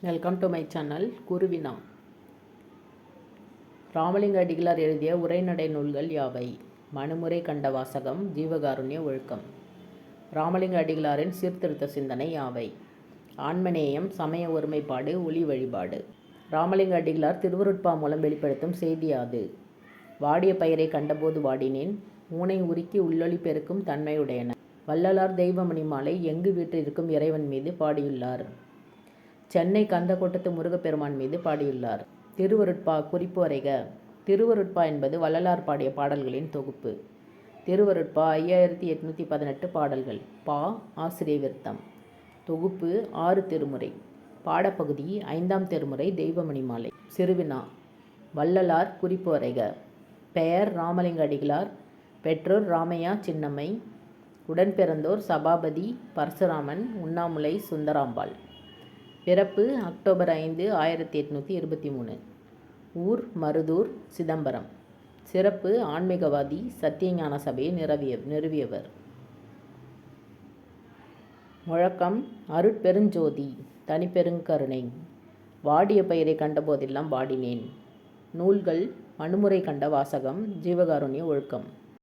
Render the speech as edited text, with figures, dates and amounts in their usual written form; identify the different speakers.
Speaker 1: Welcome to my channel. குருவினா. ராமலிங்க அடிகளார் எழுதிய உரைநடை நூல்கள் யாவை? மனுமுறை கண்ட வாசகம், ஜீவகாருண்ய ஒழுக்கம். ராமலிங்க அடிகளாரின் சீர்திருத்த சிந்தனை யாவை? ஆன்மநேயம், சமய ஒருமைப்பாடு, ஒளி வழிபாடு. ராமலிங்க அடிகளார் திருவருட்பா மூலம் வெளிப்படுத்தும் செய்தி யாது? வாடிய பயிரை கண்டபோது வாடினேன், ஊனை உருக்கி உள்ளொளி பெருக்கும் தன்மையுடையன. வள்ளலார் தெய்வமணி மாலை எங்கு வீற்றிருக்கும் இறைவன் மீது பாடியுள்ளார். சென்னை கந்தக்கோட்டத்து முருகப்பெருமான் மீது பாடியுள்ளார். திருவருட்பா குறிப்பு வரைக. திருவருட்பா என்பது வள்ளலார் பாடிய பாடல்களின் தொகுப்பு. திருவருட்பா 5818 பாடல்கள். பா ஆசிரிய விருத்தம். தொகுப்பு 6 திருமுறை. பாடப்பகுதி 5ஆம் திருமுறை தெய்வமணி மாலை. சிறுவினா. வள்ளலார் குறிப்பு வரைக. பெயர் ராமலிங்க அடிகளார். பெற்றோர் ராமையா சின்னம்மை. உடன்பிறந்தோர் சபாபதி, பரசுராமன், உண்ணாமுலை, சுந்தராம்பாள். பிறப்பு அக்டோபர் 5, 1823. ஊர் மருதூர், சிதம்பரம். சிறப்பு ஆன்மீகவாதி, சத்தியஞான சபையை நிறுவியவர். முழக்கம் அருட்பெருஞ்சோதி, தனிப்பெருங்கருணை. வாடிய பயிரை கண்டபோதெல்லாம் வாடினேன். நூல்கள் மனுமுறை கண்ட வாசகம், ஜீவகாருண்ய ஒழுக்கம்.